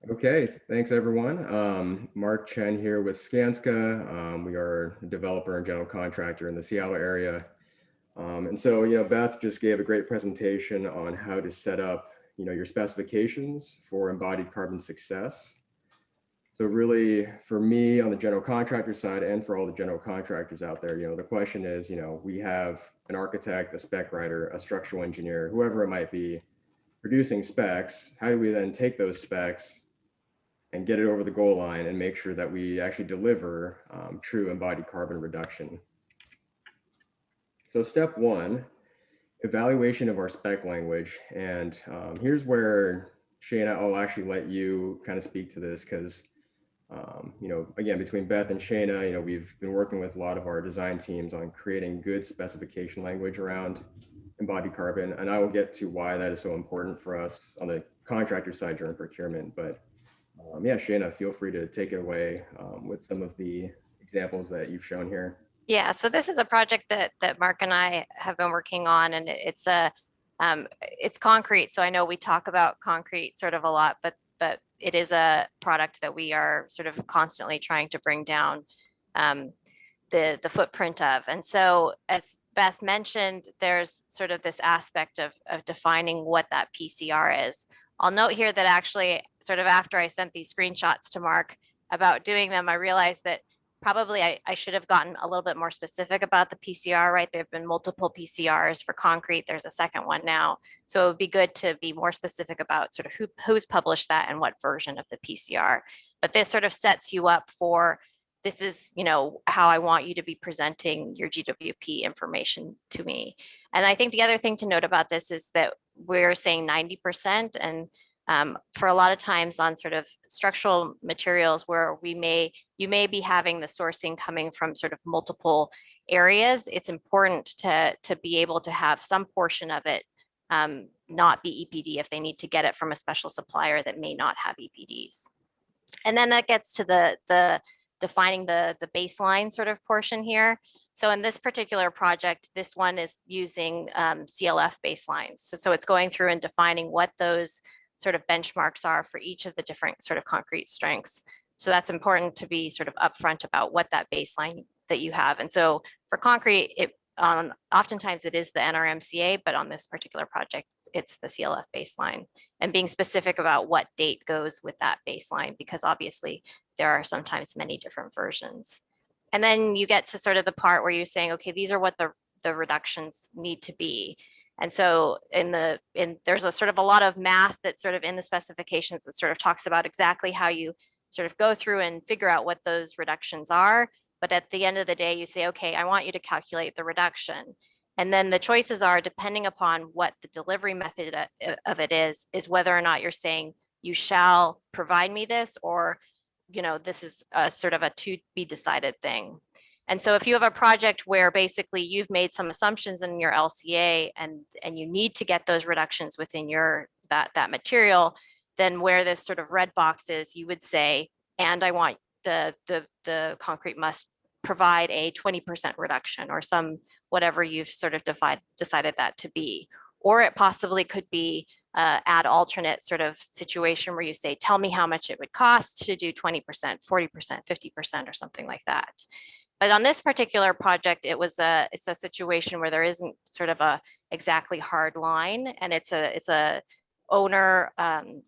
Okay, thanks everyone. Mark Chen here with Skanska. We are a developer and general contractor in the Seattle area. And so, Beth just gave a great presentation on how to set up, your specifications for embodied carbon success. So really, for me on the general contractor side and for all the general contractors out there, the question is, we have an architect, a spec writer, a structural engineer, whoever it might be, producing specs. How do we then take those specs and get it over the goal line and make sure that we actually deliver true embodied carbon reduction? So step one, evaluation of our spec language. And here's where Shana, I'll actually let you kind of speak to this because, again, between Beth and Shana, we've been working with a lot of our design teams on creating good specification language around embodied carbon. And I will get to why that is so important for us on the contractor side during procurement. But yeah, Shana, feel free to take it away with some of the examples that you've shown here. Yeah, so this is a project that Mark and I have been working on, and it's concrete. So I know we talk about concrete sort of a lot, but it is a product that we are sort of constantly trying to bring down the footprint of. And so as Beth mentioned, there's sort of this aspect of defining what that PCR is. I'll note here that actually, sort of after I sent these screenshots to Mark about doing them, I realized that probably I should have gotten a little bit more specific about the PCR, right? There have been multiple PCRs for concrete. There's a second one now. So it would be good to be more specific about sort of who's published that and what version of the PCR. But this sort of sets you up for, this is, how I want you to be presenting your GWP information to me. And I think the other thing to note about this is that we're saying 90%, and for a lot of times on sort of structural materials where you may be having the sourcing coming from sort of multiple areas, it's important to be able to have some portion of it not be EPD if they need to get it from a special supplier that may not have EPDs. And then that gets to the defining the baseline sort of portion here. So in this particular project, this one is using CLF baselines. So it's going through and defining what those sort of benchmarks are for each of the different sort of concrete strengths. So that's important to be sort of upfront about what that baseline that you have. And so for concrete, oftentimes it is the NRMCA, but on this particular project, it's the CLF baseline, and being specific about what date goes with that baseline, because obviously there are sometimes many different versions. And then you get to sort of the part where you're saying, okay, these are what the reductions need to be. And so there's a sort of a lot of math that's sort of in the specifications that sort of talks about exactly how you sort of go through and figure out what those reductions are. But at the end of the day, you say, okay, I want you to calculate the reduction. And then the choices are, depending upon what the delivery method of it is whether or not you're saying you shall provide me this, or, this is a sort of a to be decided thing. And so if you have a project where basically you've made some assumptions in your LCA and you need to get those reductions within that material, then where this sort of red box is, you would say, and I want the concrete must provide a 20% reduction, or some whatever you've sort of decided that to be. Or it possibly could be add alternate sort of situation where you say, tell me how much it would cost to do 20%, 40%, 50%, or something like that. But on this particular project, it's a situation where there isn't sort of a exactly hard line, and it's a owner,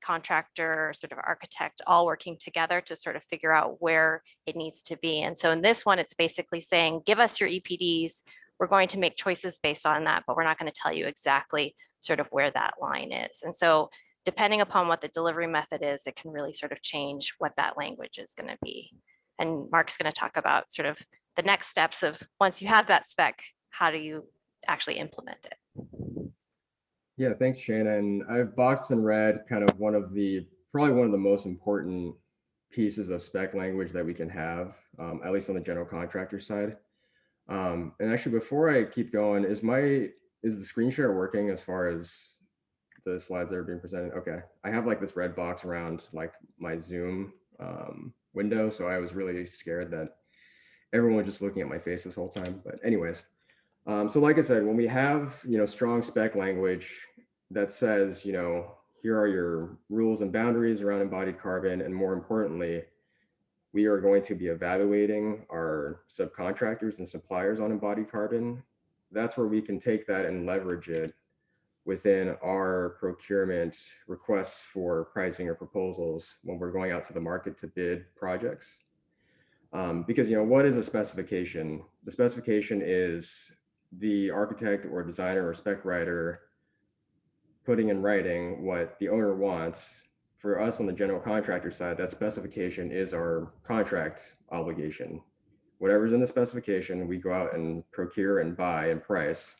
contractor, sort of architect, all working together to sort of figure out where it needs to be. And so in this one, it's basically saying, give us your EPDs. We're going to make choices based on that, but we're not going to tell you exactly sort of where that line is. And so depending upon what the delivery method is, it can really sort of change what that language is going to be. And Mark's going to talk about sort of the next steps of, once you have that spec, how do you actually implement it? Yeah, thanks, Shana. And I've boxed in red kind of probably one of the most important pieces of spec language that we can have, at least on the general contractor side. And actually, before I keep going, is the screen share working as far as the slides that are being presented? Okay, I have like this red box around like my Zoom window, so I was really scared that everyone was just looking at my face this whole time. But anyways, so like I said, when we have strong spec language that says here are your rules and boundaries around embodied carbon. And more importantly, we are going to be evaluating our subcontractors and suppliers on embodied carbon. That's where we can take that and leverage it within our procurement requests for pricing or proposals when we're going out to the market to bid projects. Because, what is a specification? The specification is the architect or designer or spec writer putting in writing what the owner wants. For us on the general contractor side, that specification is our contract obligation. Whatever's in the specification, we go out and procure and buy and price.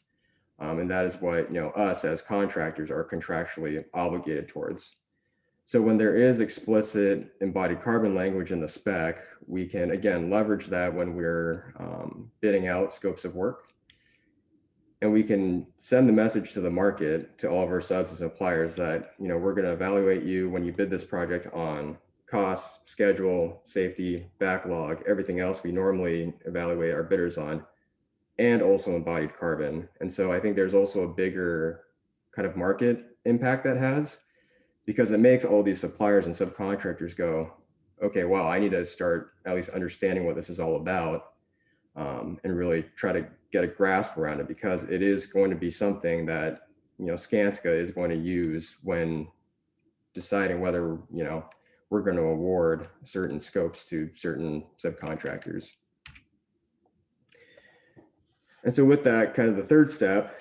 And that is what, us as contractors are contractually obligated towards. So when there is explicit embodied carbon language in the spec, we can, again, leverage that when we're bidding out scopes of work. And we can send the message to the market, to all of our subs and suppliers that, we're going to evaluate you when you bid this project on costs, schedule, safety, backlog, everything else we normally evaluate our bidders on, and also embodied carbon. And so I think there's also a bigger kind of market impact that has, because it makes all these suppliers and subcontractors go, okay, wow, I need to start at least understanding what this is all about, and really try to get a grasp around it, because it is going to be something that, Skanska is going to use when deciding whether, we're going to award certain scopes to certain subcontractors. And so with that, kind of the third step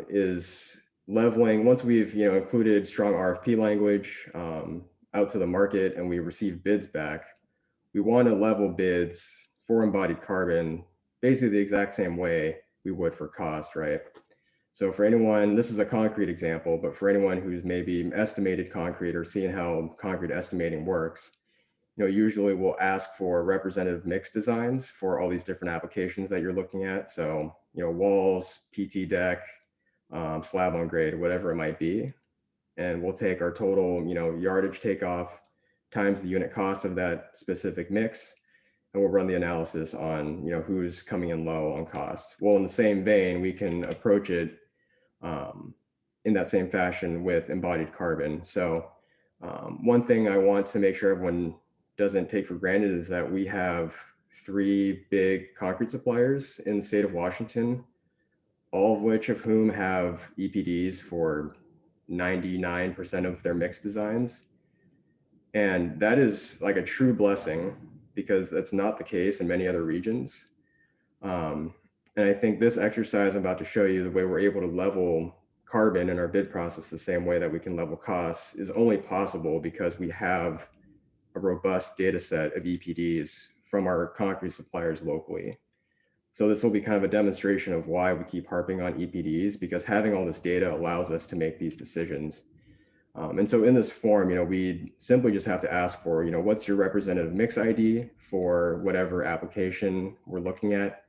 is leveling. Once we've included strong RFP language out to the market and we receive bids back, we want to level bids for embodied carbon basically the exact same way we would for cost, right? So for anyone, this is a concrete example, but for anyone who's maybe estimated concrete or seeing how concrete estimating works, usually we'll ask for representative mix designs for all these different applications that you're looking at. So, walls, PT deck, slab on grade, whatever it might be. And we'll take our total, yardage takeoff times the unit cost of that specific mix. And we'll run the analysis on, who's coming in low on cost. Well, in the same vein, we can approach it in that same fashion with embodied carbon. So one thing I want to make sure everyone doesn't take for granted is that we have 3 big concrete suppliers in the state of Washington, all of whom have EPDs for 99% of their mix designs. And that is like a true blessing, because that's not the case in many other regions. And I think this exercise I'm about to show you, the way we're able to level carbon in our bid process the same way that we can level costs, is only possible because we have a robust data set of EPDs from our concrete suppliers locally. So this will be kind of a demonstration of why we keep harping on EPDs, because having all this data allows us to make these decisions. And so in this form, we simply just have to ask for, what's your representative mix ID for whatever application we're looking at?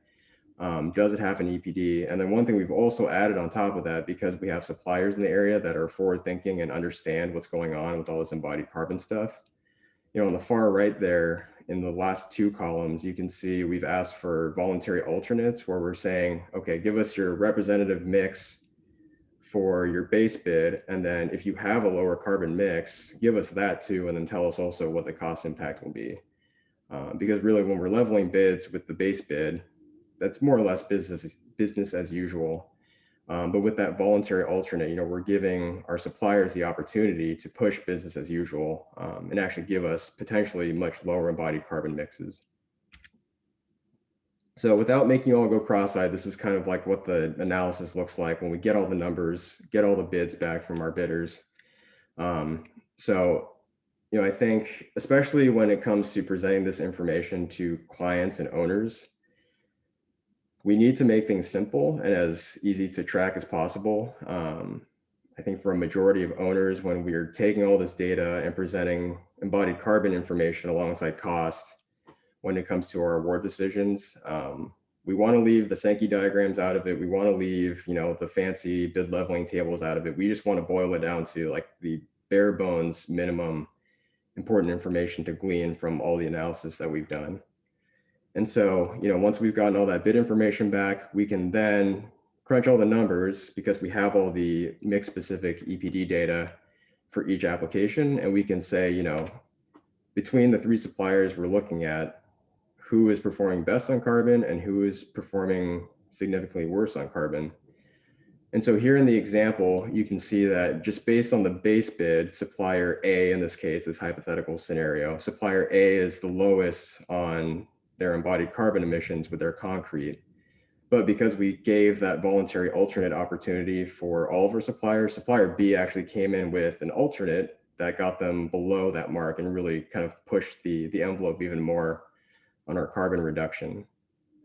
Does it have an EPD? And then one thing we've also added on top of that, because we have suppliers in the area that are forward thinking and understand what's going on with all this embodied carbon stuff. On the far right there, in the last 2 columns, you can see we've asked for voluntary alternates, where we're saying, okay, give us your representative mix for your base bid. And then if you have a lower carbon mix, give us that too. And then tell us also what the cost impact will be. Because really, when we're leveling bids with the base bid, that's more or less business as usual. But with that voluntary alternate, we're giving our suppliers the opportunity to push business as usual, and actually give us potentially much lower embodied carbon mixes. So without making you all go cross-eyed, this is kind of like what the analysis looks like when we get all the numbers, get all the bids back from our bidders. So, I think especially when it comes to presenting this information to clients and owners, we need to make things simple and as easy to track as possible. I think for a majority of owners, when we're taking all this data and presenting embodied carbon information alongside cost, when it comes to our award decisions, we want to leave the Sankey diagrams out of it. We want to leave, the fancy bid leveling tables out of it. We just want to boil it down to like the bare bones minimum important information to glean from all the analysis that we've done. And so, once we've gotten all that bid information back, we can then crunch all the numbers, because we have all the mix specific EPD data for each application. And we can say, you know, between the three suppliers we're looking at, who is performing best on carbon and who is performing significantly worse on carbon. And so here in the example, you can see that just based on the base bid, supplier A, in this case, this hypothetical scenario, supplier A is the lowest on their embodied carbon emissions with their concrete. But because we gave that voluntary alternate opportunity for all of our suppliers, supplier B actually came in with an alternate that got them below that mark and really kind of pushed the envelope even more on our carbon reduction.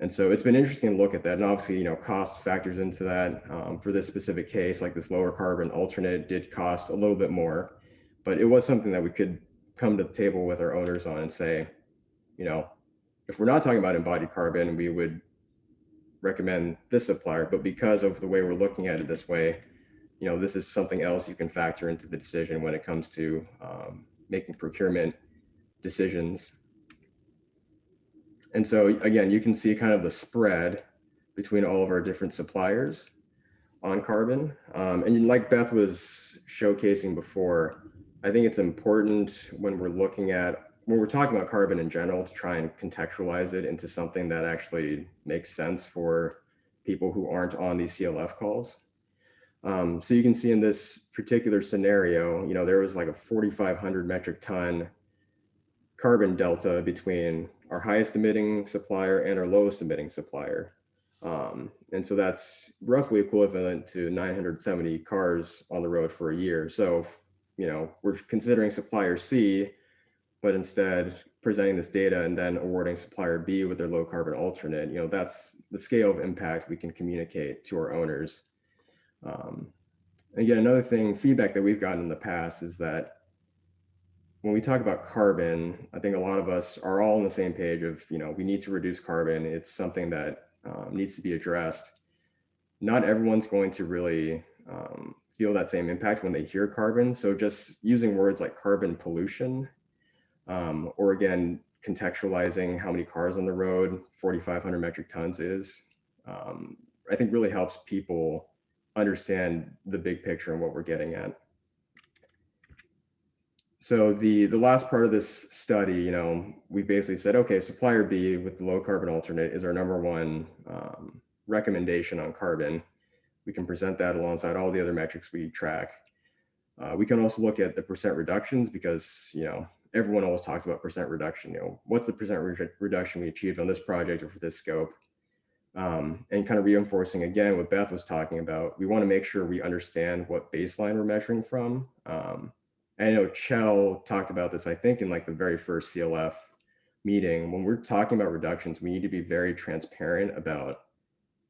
And so it's been interesting to look at that. And obviously, you know, cost factors into that. For this specific case, like this lower carbon alternate did cost a little bit more, but it was something that we could come to the table with our owners on and say, you know, if we're not talking about embodied carbon, we would recommend this supplier, but because of the way we're looking at it this way, you know, this is something else you can factor into the decision when it comes to making procurement decisions. And so again, you can see kind of the spread between all of our different suppliers on carbon. And like Beth was showcasing before, I think it's important when we're talking about carbon in general to try and contextualize it into something that actually makes sense for people who aren't on these CLF calls. So you can see in this particular scenario, you know, there was like a 4,500 metric ton carbon delta between our highest emitting supplier and our lowest emitting supplier. And so that's roughly equivalent to 970 cars on the road for a year. So, you know, we're considering supplier C, but instead presenting this data and then awarding supplier B with their low carbon alternate, you know, that's the scale of impact we can communicate to our owners. Again, another thing, feedback that we've gotten in the past is that when we talk about carbon, I think a lot of us are all on the same page of, you know, we need to reduce carbon. It's something that needs to be addressed. Not everyone's going to really feel that same impact when they hear carbon. So just using words like carbon pollution, or again, contextualizing how many cars on the road 4,500 metric tons is, I think really helps people understand the big picture and what we're getting at. So the last part of this study, you know, we basically said, okay, supplier B with the low carbon alternate is our number one recommendation on carbon. We can present that alongside all the other metrics we track. We can also look at the percent reductions because, you know, everyone always talks about percent reduction. You know, what's the percent reduction we achieved on this project or for this scope? And kind of reinforcing again what Beth was talking about, we want to make sure we understand what baseline we're measuring from. And I know Chell talked about this, I think, in like the very first CLF meeting. When we're talking about reductions, we need to be very transparent about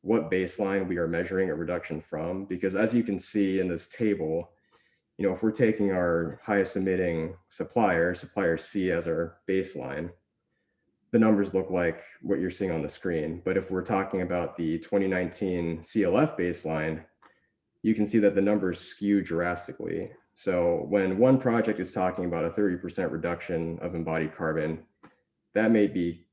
what baseline we are measuring a reduction from, because as you can see in this table, you know, if we're taking our highest emitting supplier, supplier C as our baseline, the numbers look like what you're seeing on the screen. But if we're talking about the 2019 CLF baseline, you can see that the numbers skew drastically. So when one project is talking about a 30% reduction of embodied carbon, that may be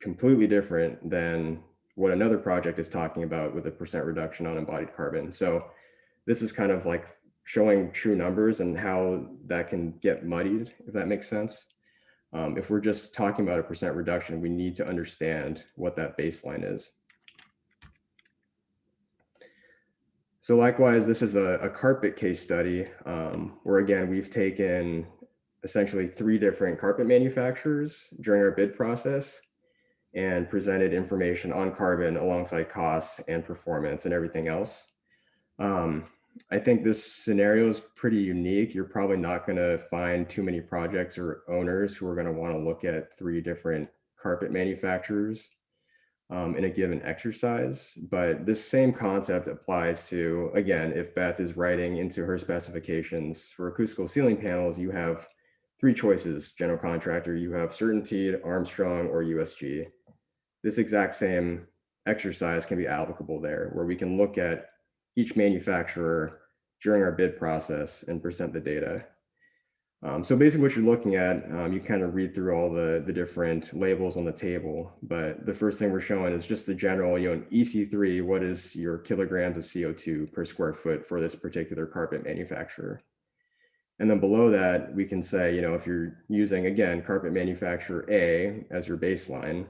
completely different than what another project is talking about with a percent reduction on embodied carbon. So this is kind of like showing true numbers and how that can get muddied, if that makes sense. If we're just talking about a percent reduction, we need to understand what that baseline is. So likewise, this is a carpet case study where again, we've taken essentially 3 different carpet manufacturers during our bid process and presented information on carbon alongside costs and performance and everything else. I think this scenario is pretty unique. You're probably not going to find too many projects or owners who are going to want to look at 3 different carpet manufacturers in a given exercise. But this same concept applies to, again, if Beth is writing into her specifications for acoustical ceiling panels, you have 3 choices, general contractor, you have Certainteed, Armstrong, or USG. This exact same exercise can be applicable there, where we can look at each manufacturer during our bid process and present the data. So basically what you're looking at, you kind of read through all the different labels on the table, but the first thing we're showing is just the general, you know, EC3, what is your kilograms of CO2 per square foot for this particular carpet manufacturer? And then below that, we can say, you know, if you're using, again, carpet manufacturer A as your baseline,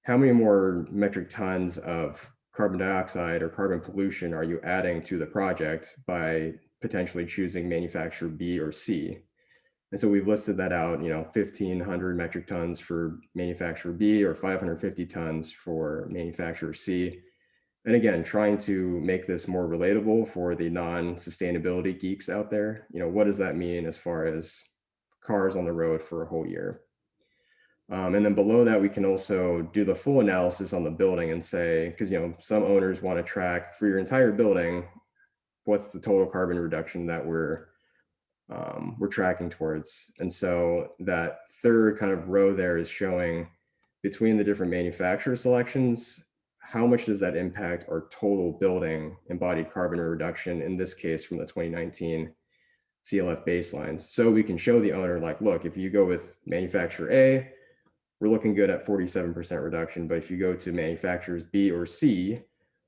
how many more metric tons of carbon dioxide or carbon pollution are you adding to the project by potentially choosing manufacturer B or C? And so we've listed that out, you know, 1,500 metric tons for manufacturer B or 550 tons for manufacturer C. And again, trying to make this more relatable for the non-sustainability geeks out there. You know, what does that mean as far as cars on the road for a whole year? And then below that, we can also do the full analysis on the building and say, because you know, some owners want to track for your entire building, what's the total carbon reduction that we're tracking towards. And so that third kind of row there is showing between the different manufacturer selections, how much does that impact our total building embodied carbon reduction, in this case from the 2019 CLF baselines. So we can show the owner like, look, if you go with manufacturer A, we're looking good at 47% reduction. But if you go to manufacturers B or C,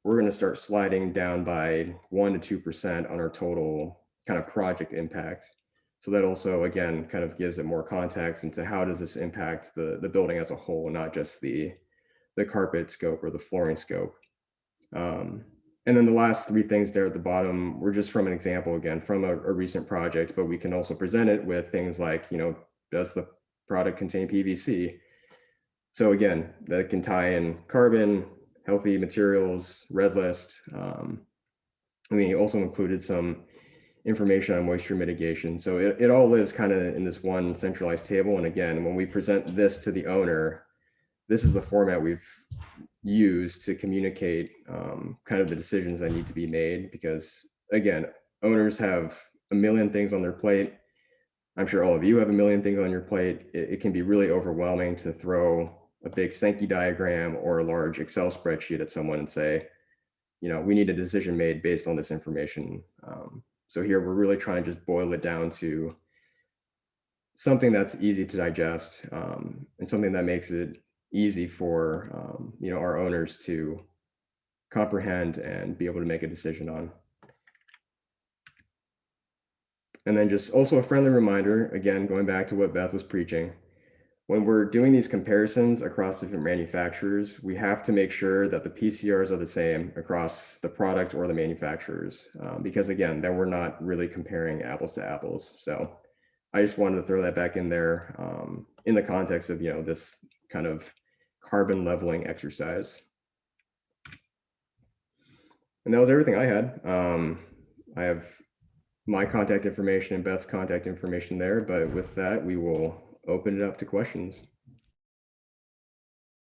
we're going to start sliding down by 1 to 2% on our total kind of project impact. So that also, again, kind of gives it more context into how does this impact the building as a whole, not just the carpet scope or the flooring scope. Um, and then the last three things there at the bottom were just from an example, again, from a recent project, but we can also present it with things like, you know, does the product contain PVC? So again, that can tie in carbon, healthy materials, red list. And we also included some information on moisture mitigation. So it all lives kind of in this one centralized table. And again, when we present this to the owner, this is the format we've used to communicate kind of the decisions that need to be made. Because again, owners have a million things on their plate. I'm sure all of you have a million things on your plate. It can be really overwhelming to throw a big Sankey diagram or a large Excel spreadsheet at someone and say, you know, we need a decision made based on this information. So here we're really trying to just boil it down to something that's easy to digest, and something that makes it easy for you know, our owners to comprehend and be able to make a decision on. And then just also a friendly reminder, again, going back to what Beth was preaching, when we're doing these comparisons across different manufacturers, we have to make sure that the PCRs are the same across the product or the manufacturers, because again, then we're not really comparing apples to apples. So I just wanted to throw that back in there, in the context of, you know, this kind of carbon leveling exercise. And that was everything I had. I have my contact information and Beth's contact information there, but with that, we will open it up to questions.